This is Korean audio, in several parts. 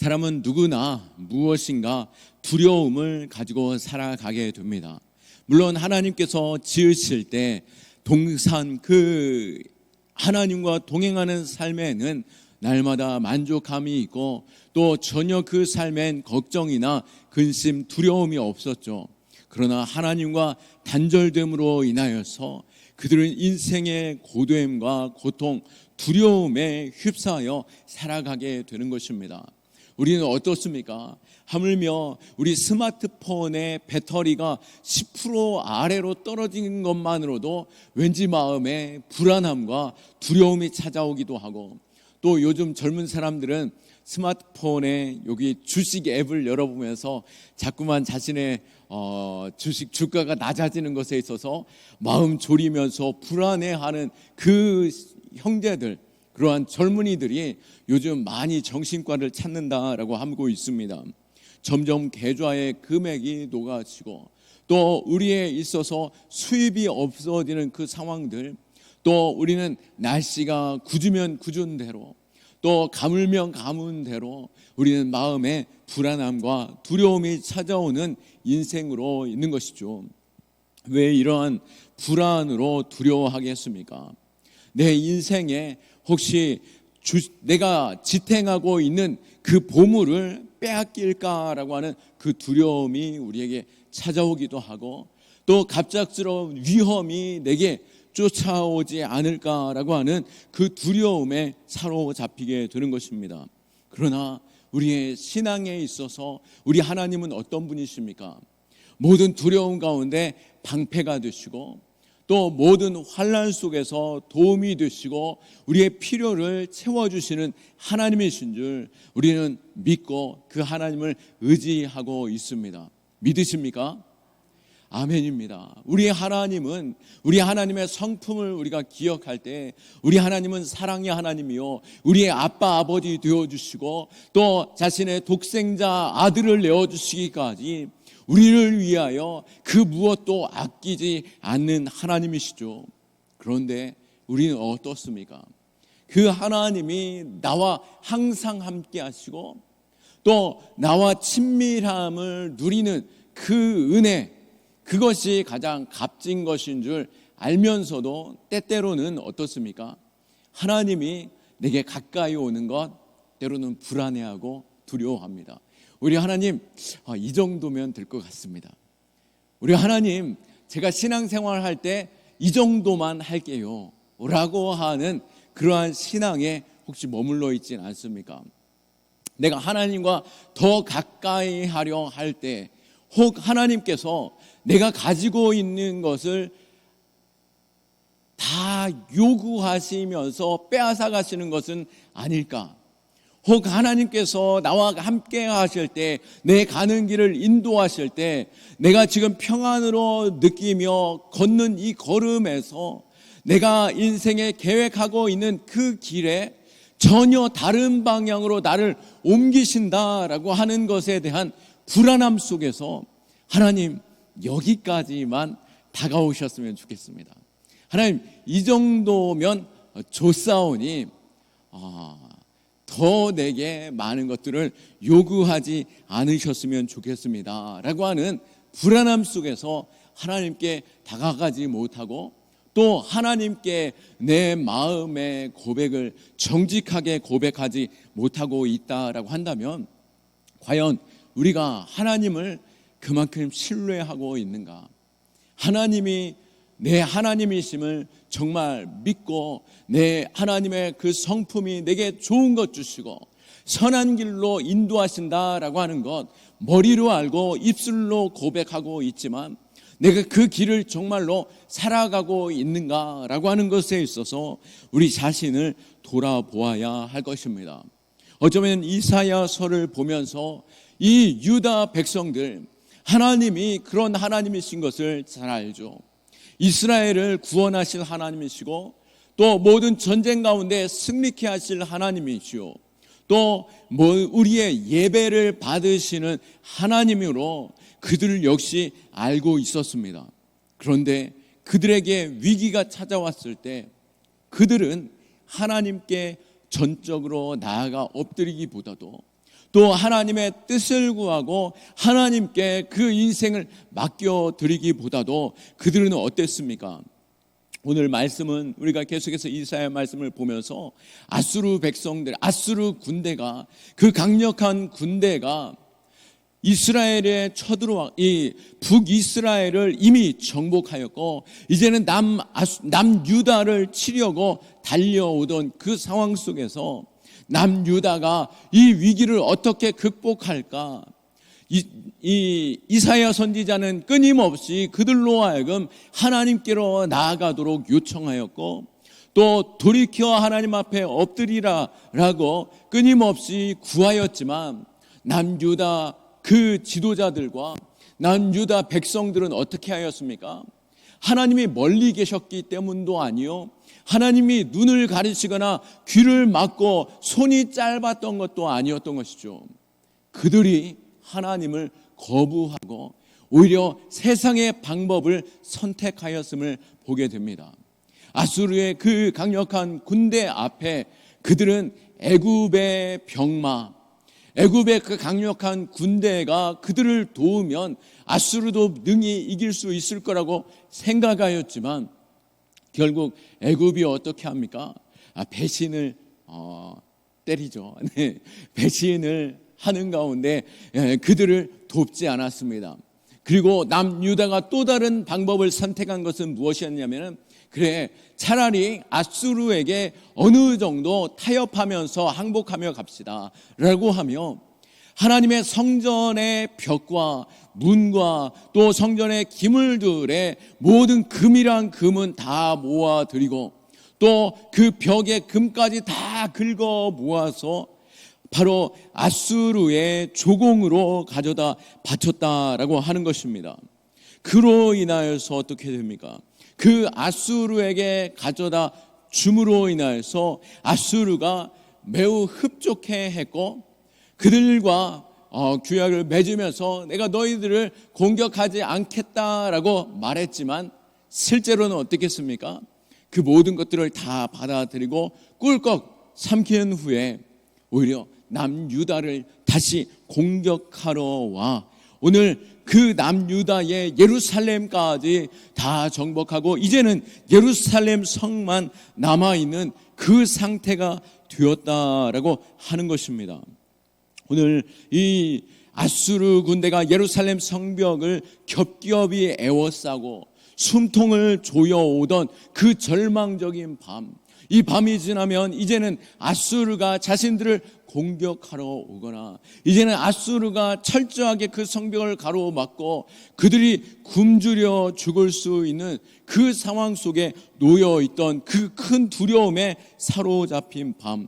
사람은 누구나 무엇인가 두려움을 가지고 살아가게 됩니다. 물론 하나님께서 지으실 때 동산 그 하나님과 동행하는 삶에는 날마다 만족함이 있고 또 전혀 그 삶엔 걱정이나 근심, 두려움이 없었죠. 그러나 하나님과 단절됨으로 인하여서 그들은 인생의 고됨과 고통, 두려움에 휩싸여 살아가게 되는 것입니다. 우리는 어떻습니까? 하물며 우리 스마트폰의 배터리가 10% 아래로 떨어진 것만으로도 왠지 마음에 불안함과 두려움이 찾아오기도 하고, 또 요즘 젊은 사람들은 스마트폰에 여기 주식 앱을 열어보면서 자꾸만 자신의 주식 주가가 낮아지는 것에 있어서 마음 졸이면서 불안해하는 그 형제들, 그러한 젊은이들이 요즘 많이 정신과를 찾는다라고 하고 있습니다. 점점 계좌의 금액이 녹아지고 또 우리에 있어서 수입이 없어지는 그 상황들, 또 우리는 날씨가 굳으면 굳은 대로 또 가물면 가문 대로 우리는 마음에 불안함과 두려움이 찾아오는 인생으로 있는 것이죠. 왜 이러한 불안으로 두려워하겠습니까? 내 인생에 혹시 내가 지탱하고 있는 그 보물을 빼앗길까라고 하는 그 두려움이 우리에게 찾아오기도 하고, 또 갑작스러운 위험이 내게 쫓아오지 않을까라고 하는 그 두려움에 사로잡히게 되는 것입니다. 그러나 우리의 신앙에 있어서 우리 하나님은 어떤 분이십니까? 모든 두려움 가운데 방패가 되시고 또 모든 환난 속에서 도움이 되시고 우리의 필요를 채워주시는 하나님이신 줄 우리는 믿고 그 하나님을 의지하고 있습니다. 믿으십니까? 아멘입니다. 우리 하나님은, 우리 하나님의 성품을 우리가 기억할 때 우리 하나님은 사랑의 하나님이요 우리의 아빠 아버지 되어주시고 또 자신의 독생자 아들을 내어주시기까지 우리를 위하여 그 무엇도 아끼지 않는 하나님이시죠. 그런데 우리는 어떻습니까? 그 하나님이 나와 항상 함께 하시고 또 나와 친밀함을 누리는 그 은혜, 그것이 가장 값진 것인 줄 알면서도 때때로는 어떻습니까? 하나님이 내게 가까이 오는 것 때로는 불안해하고 두려워합니다. 우리 하나님, 이 정도면 될 것 같습니다. 우리 하나님, 제가 신앙생활 할 때 이 정도만 할게요 라고 하는 그러한 신앙에 혹시 머물러 있진 않습니까? 내가 하나님과 더 가까이 하려 할 때 혹 하나님께서 내가 가지고 있는 것을 다 요구하시면서 빼앗아 가시는 것은 아닐까? 혹 하나님께서 나와 함께 하실 때, 내 가는 길을 인도하실 때 내가 지금 평안으로 느끼며 걷는 이 걸음에서 내가 인생에 계획하고 있는 그 길에 전혀 다른 방향으로 나를 옮기신다라고 하는 것에 대한 불안함 속에서 하나님, 여기까지만 다가오셨으면 좋겠습니다. 하나님, 이 정도면 좋사오니 더 내게 많은 것들을 요구하지 않으셨으면 좋겠습니다 라고 하는 불안함 속에서 하나님께 다가가지 못하고 또 하나님께 내 마음의 고백을 정직하게 고백하지 못하고 있다라고 한다면 과연 우리가 하나님을 그만큼 신뢰하고 있는가? 하나님이 내 하나님이심을 정말 믿고 내 하나님의 그 성품이 내게 좋은 것 주시고 선한 길로 인도하신다라고 하는 것 머리로 알고 입술로 고백하고 있지만 내가 그 길을 정말로 살아가고 있는가라고 하는 것에 있어서 우리 자신을 돌아보아야 할 것입니다. 어쩌면 이사야서를 보면서 이 유다 백성들, 하나님이 그런 하나님이신 것을 잘 알죠. 이스라엘을 구원하실 하나님이시고 또 모든 전쟁 가운데 승리케 하실 하나님이시오. 또 우리의 예배를 받으시는 하나님으로 그들 역시 알고 있었습니다. 그런데 그들에게 위기가 찾아왔을 때 그들은 하나님께 전적으로 나아가 엎드리기보다도 또 하나님의 뜻을 구하고 하나님께 그 인생을 맡겨드리기보다도 그들은 어땠습니까? 오늘 말씀은 우리가 계속해서 이사야 말씀을 보면서 아수르 백성들, 아수르 군대가, 그 강력한 군대가 이스라엘에 쳐들어와 이 북이스라엘을 이미 정복하였고 이제는 남유다를 치려고 달려오던 그 상황 속에서 남유다가 이 위기를 어떻게 극복할까? 이사야 선지자는 끊임없이 그들로 하여금 하나님께로 나아가도록 요청하였고 또 돌이켜 하나님 앞에 엎드리라라고 끊임없이 구하였지만 남유다 그 지도자들과 남유다 백성들은 어떻게 하였습니까? 하나님이 멀리 계셨기 때문도 아니요, 하나님이 눈을 가리시거나 귀를 막고 손이 짧았던 것도 아니었던 것이죠. 그들이 하나님을 거부하고 오히려 세상의 방법을 선택하였음을 보게 됩니다. 아수르의 그 강력한 군대 앞에 그들은 애굽의 병마, 애굽의 그 강력한 군대가 그들을 도우면 아수르도 능히 이길 수 있을 거라고 생각하였지만 결국 애굽이 어떻게 합니까? 배신을 때리죠. 네, 배신을 하는 가운데 그들을 돕지 않았습니다. 그리고 남유다가 또 다른 방법을 선택한 것은 무엇이었냐면, 그래, 차라리 아수르에게 어느 정도 타협하면서 항복하며 갑시다 라고 하며 하나님의 성전의 벽과 문과 또 성전의 기물들의 모든 금이란 금은 다 모아드리고 또 그 벽에 금까지 다 긁어 모아서 바로 아수르의 조공으로 가져다 바쳤다라고 하는 것입니다. 그로 인하여서 어떻게 됩니까? 그 아수르에게 가져다 줌으로 인하여서 아수르가 매우 흡족해 했고 그들과 규약을 맺으면서 내가 너희들을 공격하지 않겠다라고 말했지만 실제로는 어떻겠습니까? 그 모든 것들을 다 받아들이고 꿀꺽 삼킨 후에 오히려 남유다를 다시 공격하러 와 오늘 그 남유다의 예루살렘까지 다 정복하고 이제는 예루살렘 성만 남아있는 그 상태가 되었다라고 하는 것입니다. 오늘 이 아수르 군대가 예루살렘 성벽을 겹겹이 에워싸고 숨통을 조여오던 그 절망적인 밤, 이 밤이 지나면 이제는 아수르가 자신들을 공격하러 오거나 이제는 아수르가 철저하게 그 성벽을 가로막고 그들이 굶주려 죽을 수 있는 그 상황 속에 놓여있던 그 큰 두려움에 사로잡힌 밤,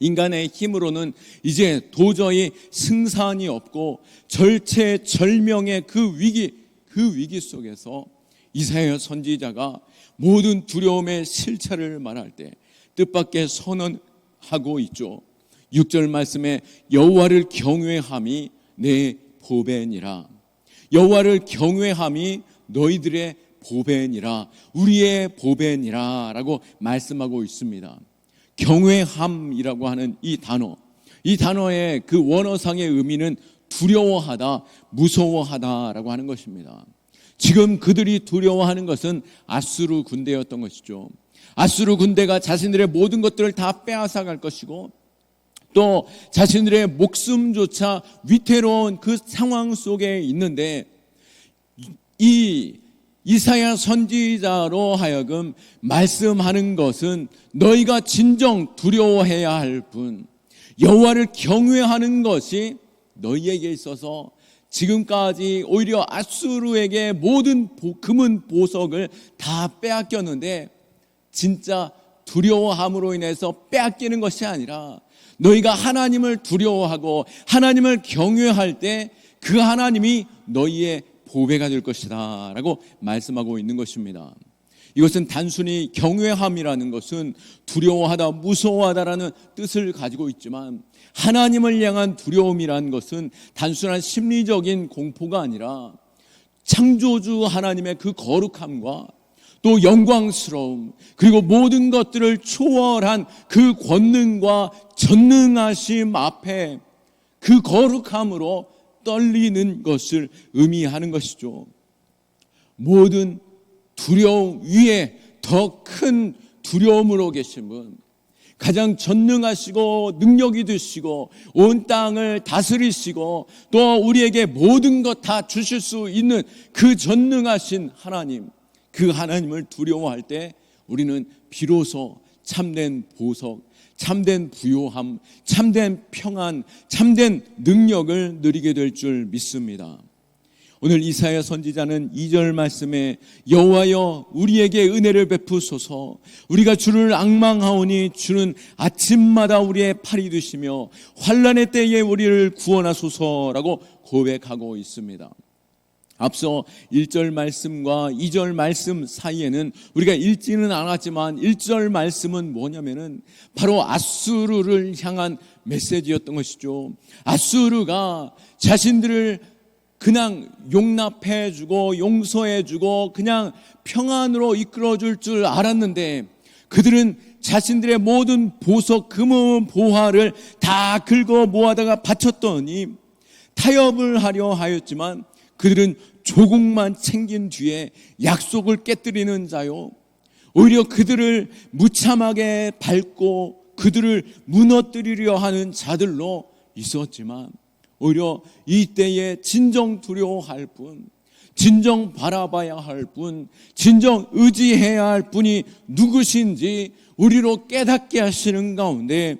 인간의 힘으로는 이제 도저히 승산이 없고 절체절명의 그 위기 속에서 이사야 선지자가 모든 두려움의 실체를 말할 때 뜻밖의 선언하고 있죠. 6절 말씀에 여호와를 경외함이 내 보배니라. 여호와를 경외함이 너희들의 보배니라, 우리의 보배니라 라고 말씀하고 있습니다. 경외함이라고 하는 이 단어의 그 원어상의 의미는 두려워하다, 무서워하다라고 하는 것입니다. 지금 그들이 두려워하는 것은 아수르 군대였던 것이죠. 아수르 군대가 자신들의 모든 것들을 다 빼앗아 갈 것이고 또 자신들의 목숨조차 위태로운 그 상황 속에 있는데 이 이사야 선지자로 하여금 말씀하는 것은 너희가 진정 두려워해야 할 분, 여호와를 경외하는 것이 너희에게 있어서 지금까지 오히려 아수르에게 모든 금은 보석을 다 빼앗겼는데 진짜 두려워함으로 인해서 빼앗기는 것이 아니라 너희가 하나님을 두려워하고 하나님을 경외할 때 그 하나님이 너희의 보배가 될 것이다 라고 말씀하고 있는 것입니다. 이것은 단순히 경외함이라는 것은 두려워하다, 무서워하다라는 뜻을 가지고 있지만 하나님을 향한 두려움이라는 것은 단순한 심리적인 공포가 아니라 창조주 하나님의 그 거룩함과 또 영광스러움, 그리고 모든 것들을 초월한 그 권능과 전능하심 앞에 그 거룩함으로 떨리는 것을 의미하는 것이죠. 모든 두려움 위에 더 큰 두려움으로 계신 분, 가장 전능하시고 능력이 되시고 온 땅을 다스리시고 또 우리에게 모든 것 다 주실 수 있는 그 전능하신 하나님, 그 하나님을 두려워할 때 우리는 비로소 참된 보석, 참된 부요함, 참된 평안, 참된 능력을 누리게 될 줄 믿습니다. 오늘 이사야 선지자는 2절 말씀에 여호와여 우리에게 은혜를 베푸소서, 우리가 주를 앙망하오니 주는 아침마다 우리의 팔이 되시며 환난의 때에 우리를 구원하소서라고 고백하고 있습니다. 앞서 1절 말씀과 2절 말씀 사이에는 우리가 읽지는 않았지만 1절 말씀은 뭐냐면은 바로 아수르를 향한 메시지였던 것이죠. 아수르가 자신들을 그냥 용납해주고 용서해주고 그냥 평안으로 이끌어줄 줄 알았는데 그들은 자신들의 모든 보석, 금은 보화를 다 긁어 모아다가 바쳤더니 타협을 하려 하였지만 그들은 조국만 챙긴 뒤에 약속을 깨뜨리는 자요, 오히려 그들을 무참하게 밟고 그들을 무너뜨리려 하는 자들로 있었지만 오히려 이때에 진정 두려워할 분, 진정 바라봐야 할 분, 진정 의지해야 할 분이 누구신지 우리로 깨닫게 하시는 가운데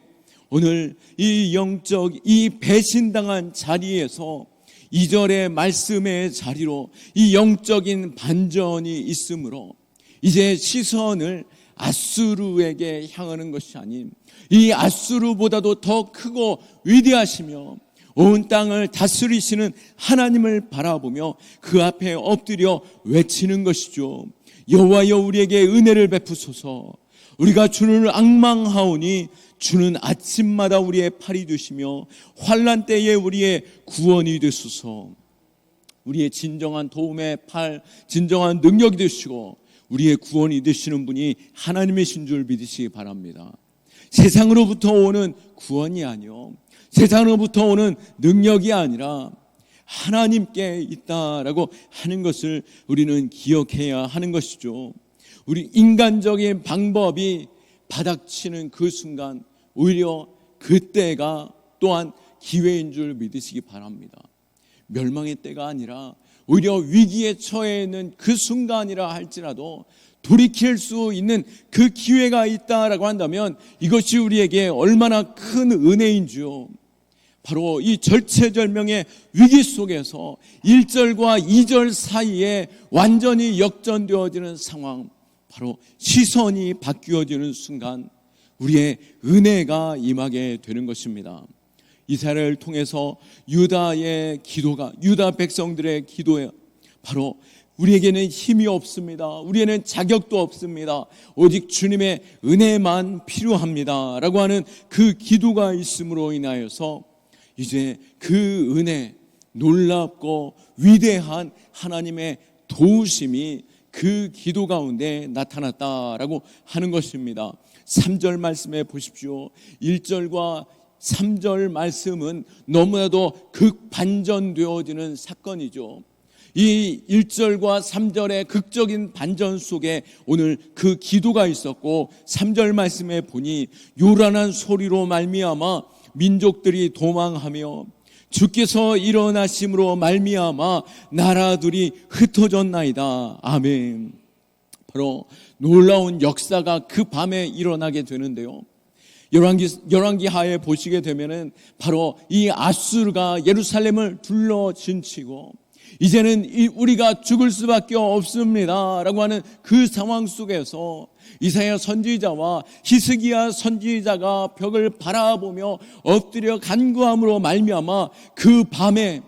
오늘 이 배신당한 자리에서 2절의 말씀의 자리로 이 영적인 반전이 있으므로 이제 시선을 아수르에게 향하는 것이 아닌 이 아수르보다도 더 크고 위대하시며 온 땅을 다스리시는 하나님을 바라보며 그 앞에 엎드려 외치는 것이죠. 여호와여 우리에게 은혜를 베푸소서, 우리가 주를 앙망하오니 주는 아침마다 우리의 팔이 되시며 환난 때에 우리의 구원이 되소서. 우리의 진정한 도움의 팔, 진정한 능력이 되시고 우리의 구원이 되시는 분이 하나님이신 줄 믿으시기 바랍니다. 세상으로부터 오는 구원이 아니요, 세상으로부터 오는 능력이 아니라 하나님께 있다라고 하는 것을 우리는 기억해야 하는 것이죠. 우리 인간적인 방법이 바닥치는 그 순간 오히려 그때가 또한 기회인 줄 믿으시기 바랍니다. 멸망의 때가 아니라 오히려 위기에 처해 있는 그 순간이라 할지라도 돌이킬 수 있는 그 기회가 있다라고 한다면 이것이 우리에게 얼마나 큰 은혜인지요. 바로 이 절체절명의 위기 속에서 1절과 2절 사이에 완전히 역전되어지는 상황, 바로 시선이 바뀌어지는 순간 우리의 은혜가 임하게 되는 것입니다. 이스라엘을 통해서 유다의 기도가, 유다 백성들의 기도에 바로 우리에게는 힘이 없습니다, 우리에게는 자격도 없습니다, 오직 주님의 은혜만 필요합니다 라고 하는 그 기도가 있음으로 인하여서 이제 그 은혜, 놀랍고 위대한 하나님의 도우심이 그 기도 가운데 나타났다라고 하는 것입니다. 3절 말씀에 보십시오. 1절과 3절 말씀은 너무나도 극반전되어지는 사건이죠. 이 1절과 3절의 극적인 반전 속에 오늘 그 기도가 있었고 3절 말씀에 보니 요란한 소리로 말미암아 민족들이 도망하며 주께서 일어나심으로 말미암아 나라들이 흩어졌나이다. 아멘. 바로 놀라운 역사가 그 밤에 일어나게 되는데요. 열왕기 하에 보시게 되면은 바로 이 아수르가 예루살렘을 둘러 진치고 이제는 우리가 죽을 수밖에 없습니다 라고 하는 그 상황 속에서 이사야 선지자와 히스기야 선지자가 벽을 바라보며 엎드려 간구함으로 말미암아 그 밤에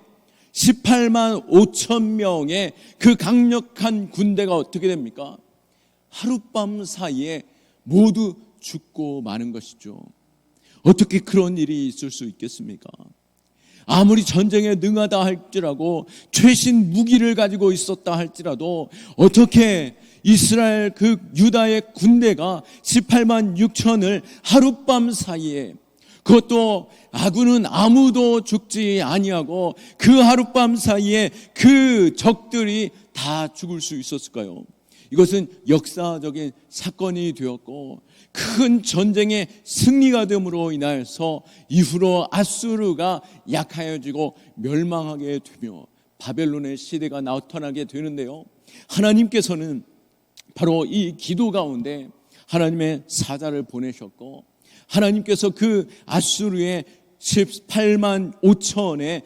18만 5천 명의 그 강력한 군대가 어떻게 됩니까? 하룻밤 사이에 모두 죽고 마는 것이죠. 어떻게 그런 일이 있을 수 있겠습니까? 아무리 전쟁에 능하다 할지라도 최신 무기를 가지고 있었다 할지라도 어떻게 이스라엘 그 유다의 군대가 18만 6천을 하룻밤 사이에 그것도 아군은 아무도 죽지 아니하고 그 하룻밤 사이에 그 적들이 다 죽을 수 있었을까요? 이것은 역사적인 사건이 되었고 큰 전쟁의 승리가 됨으로 인하여서 이후로 아수르가 약하여지고 멸망하게 되며 바벨론의 시대가 나타나게 되는데요, 하나님께서는 바로 이 기도 가운데 하나님의 사자를 보내셨고, 하나님께서 그 아수르의 18만 5천의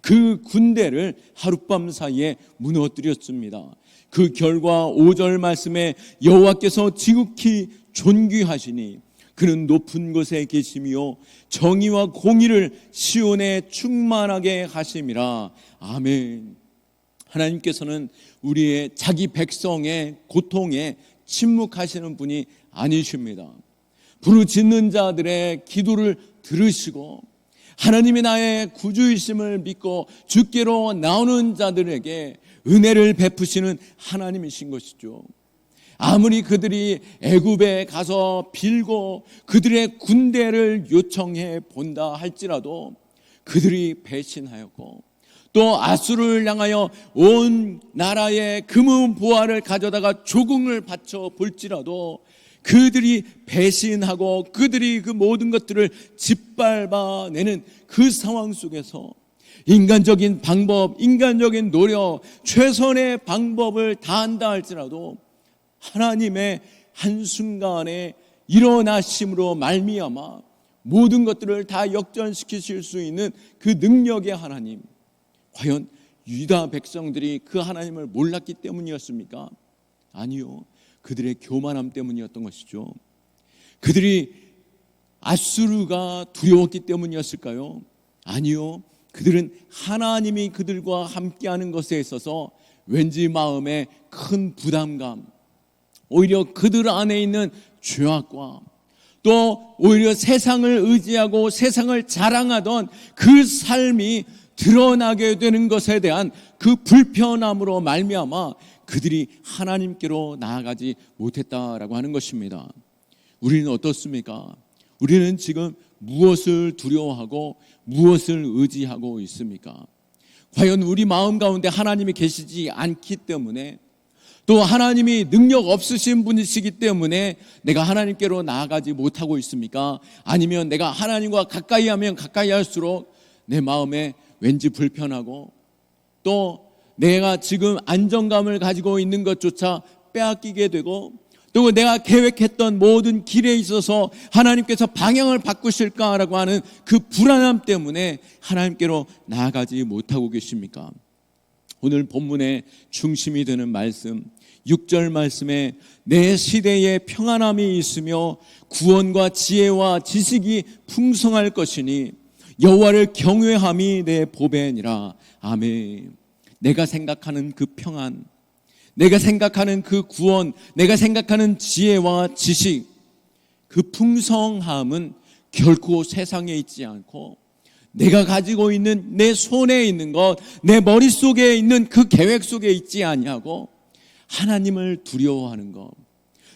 그 군대를 하룻밤 사이에 무너뜨렸습니다. 그 결과 5절 말씀에 여호와께서 지극히 존귀하시니 그는 높은 곳에 계시며 정의와 공의를 시온에 충만하게 하심이라. 아멘. 하나님께서는 우리의 자기 백성의 고통에 침묵하시는 분이 아니십니다. 부르짖는 자들의 기도를 들으시고 하나님이 나의 구주이심을 믿고 주께로 나오는 자들에게 은혜를 베푸시는 하나님이신 것이죠. 아무리 그들이 애굽에 가서 빌고 그들의 군대를 요청해 본다 할지라도 그들이 배신하였고 또 아수르를 향하여 온 나라의 금은 보화를 가져다가 조공을 바쳐 볼지라도 그들이 배신하고 그들이 그 모든 것들을 짓밟아내는 그 상황 속에서 인간적인 방법, 인간적인 노력, 최선의 방법을 다한다 할지라도 하나님의 한순간에 일어나심으로 말미암아 모든 것들을 다 역전시키실 수 있는 그 능력의 하나님, 과연 유다 백성들이 그 하나님을 몰랐기 때문이었습니까? 아니요, 그들의 교만함 때문이었던 것이죠. 그들이 아수르가 두려웠기 때문이었을까요? 아니요, 그들은 하나님이 그들과 함께하는 것에 있어서 왠지 마음에 큰 부담감, 오히려 그들 안에 있는 죄악과 또 오히려 세상을 의지하고 세상을 자랑하던 그 삶이 드러나게 되는 것에 대한 그 불편함으로 말미암아 그들이 하나님께로 나아가지 못했다라고 하는 것입니다. 우리는 어떻습니까? 우리는 지금 무엇을 두려워하고 무엇을 의지하고 있습니까? 과연 우리 마음 가운데 하나님이 계시지 않기 때문에, 또 하나님이 능력 없으신 분이시기 때문에 내가 하나님께로 나아가지 못하고 있습니까? 아니면 내가 하나님과 가까이 하면 가까이 할수록 내 마음에 왠지 불편하고 또 내가 지금 안정감을 가지고 있는 것조차 빼앗기게 되고 또 내가 계획했던 모든 길에 있어서 하나님께서 방향을 바꾸실까라고 하는 그 불안함 때문에 하나님께로 나아가지 못하고 계십니까? 오늘 본문의 중심이 되는 말씀 6절 말씀에 내 시대에 평안함이 있으며 구원과 지혜와 지식이 풍성할 것이니 여호와를 경외함이 내 보배니라. 아멘. 내가 생각하는 그 평안, 내가 생각하는 그 구원, 내가 생각하는 지혜와 지식, 그 풍성함은 결코 세상에 있지 않고 내가 가지고 있는 내 손에 있는 것, 내 머릿속에 있는 그 계획 속에 있지 아니하고 하나님을 두려워하는 것,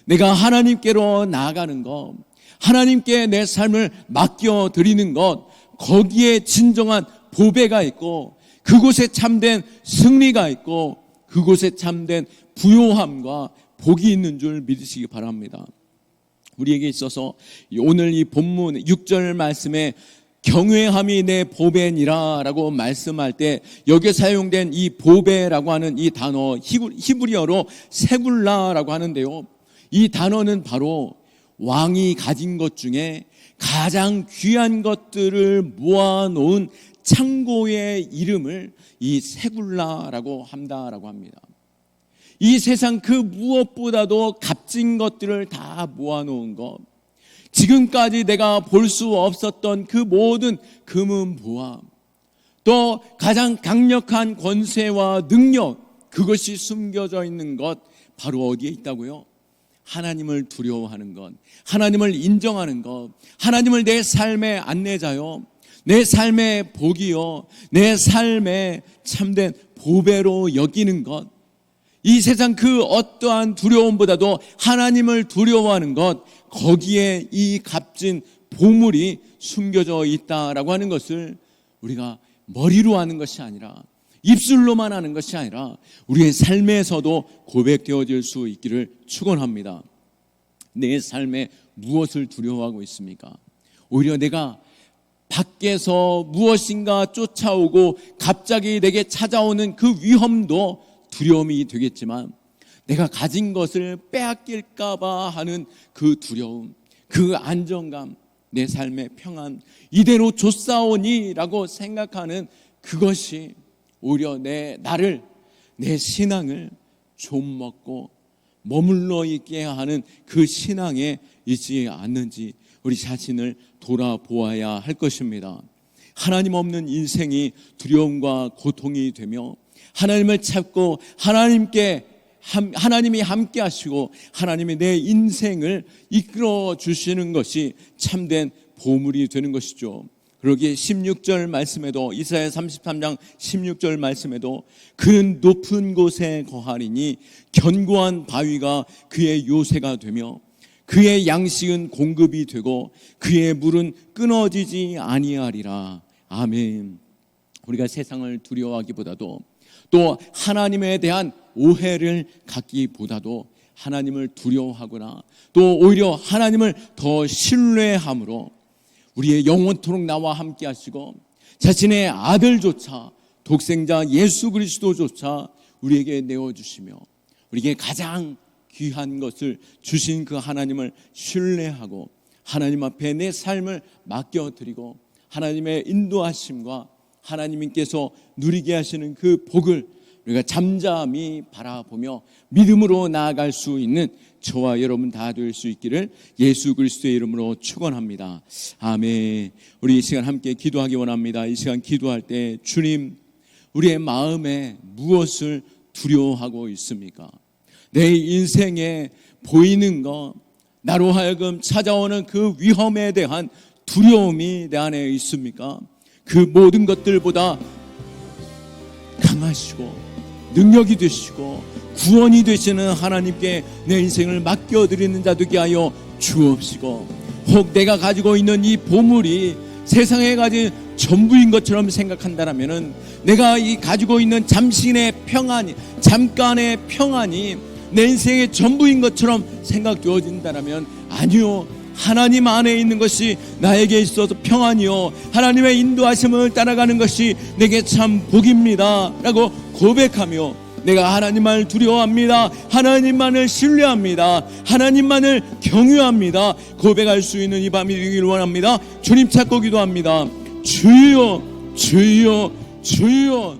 내가 하나님께로 나아가는 것, 하나님께 내 삶을 맡겨드리는 것, 거기에 진정한 보배가 있고 그곳에 참된 승리가 있고 그곳에 참된 부요함과 복이 있는 줄 믿으시기 바랍니다. 우리에게 있어서 오늘 이 본문 6절 말씀에 경외함이 내 보배니라 라고 말씀할 때 여기에 사용된 이 보배라고 하는 이 단어 히브리어로 세굴라라고 하는데요, 이 단어는 바로 왕이 가진 것 중에 가장 귀한 것들을 모아놓은 창고의 이름을 이 세굴라라고 한다라고 합니다. 이 세상 그 무엇보다도 값진 것들을 다 모아놓은 것, 지금까지 내가 볼 수 없었던 그 모든 금은 보화, 또 가장 강력한 권세와 능력, 그것이 숨겨져 있는 것 바로 어디에 있다고요? 하나님을 두려워하는 것, 하나님을 인정하는 것, 하나님을 내 삶의 안내자요, 내 삶의 복이요, 내 삶의 참된 보배로 여기는 것, 이 세상 그 어떠한 두려움보다도 하나님을 두려워하는 것, 거기에 이 값진 보물이 숨겨져 있다라고 하는 것을 우리가 머리로 하는 것이 아니라, 입술로만 하는 것이 아니라 우리의 삶에서도 고백되어질 수 있기를 축원합니다. 내 삶에 무엇을 두려워하고 있습니까? 오히려 내가 밖에서 무엇인가 쫓아오고 갑자기 내게 찾아오는 그 위험도 두려움이 되겠지만, 내가 가진 것을 빼앗길까 봐 하는 그 두려움, 그 안정감, 내 삶의 평안, 이대로 좋사오니라고 생각하는 그것이 오히려 내 신앙을 좀 먹고 머물러 있게 하는 그 신앙에 있지 않는지 우리 자신을 돌아보아야 할 것입니다. 하나님 없는 인생이 두려움과 고통이 되며, 하나님을 찾고 하나님이 함께 하시고 하나님이 내 인생을 이끌어 주시는 것이 참된 보물이 되는 것이죠. 그러기에 16절 말씀에도, 이사야 33장 16절 말씀에도 그는 높은 곳에 거하리니 견고한 바위가 그의 요새가 되며 그의 양식은 공급이 되고 그의 물은 끊어지지 아니하리라. 아멘. 우리가 세상을 두려워하기보다도, 또 하나님에 대한 오해를 갖기보다도 하나님을 두려워하거나 또 오히려 하나님을 더 신뢰함으로 우리의 영원토록 나와 함께 하시고 자신의 아들조차, 독생자 예수 그리스도조차 우리에게 내어주시며 우리에게 가장 귀한 것을 주신 그 하나님을 신뢰하고 하나님 앞에 내 삶을 맡겨드리고 하나님의 인도하심과 하나님께서 누리게 하시는 그 복을 우리가 잠잠히 바라보며 믿음으로 나아갈 수 있는 저와 여러분 다 될 수 있기를 예수 그리스도의 이름으로 축원합니다. 아멘. 우리 이 시간 함께 기도하기 원합니다. 이 시간 기도할 때, 주님, 우리의 마음에 무엇을 두려워하고 있습니까? 내 인생에 보이는 것, 나로 하여금 찾아오는 그 위험에 대한 두려움이 내 안에 있습니까? 그 모든 것들보다 강하시고 능력이 되시고 구원이 되시는 하나님께 내 인생을 맡겨드리는 자 되게 하여 주옵시고, 혹 내가 가지고 있는 이 보물이 세상에 가진 전부인 것처럼 생각한다면, 내가 이 가지고 있는 잠깐의 평안이 내 인생의 전부인 것처럼 생각되어진다면, 아니요, 하나님 안에 있는 것이 나에게 있어서 평안이요, 하나님의 인도하심을 따라가는 것이 내게 참 복입니다 라고 고백하며, 내가 하나님만을 두려워합니다, 하나님만을 신뢰합니다, 하나님만을 경유합니다 고백할 수 있는 이 밤이 되기를 원합니다. 주님 찾고 기도합니다. 주여, 주여, 주여.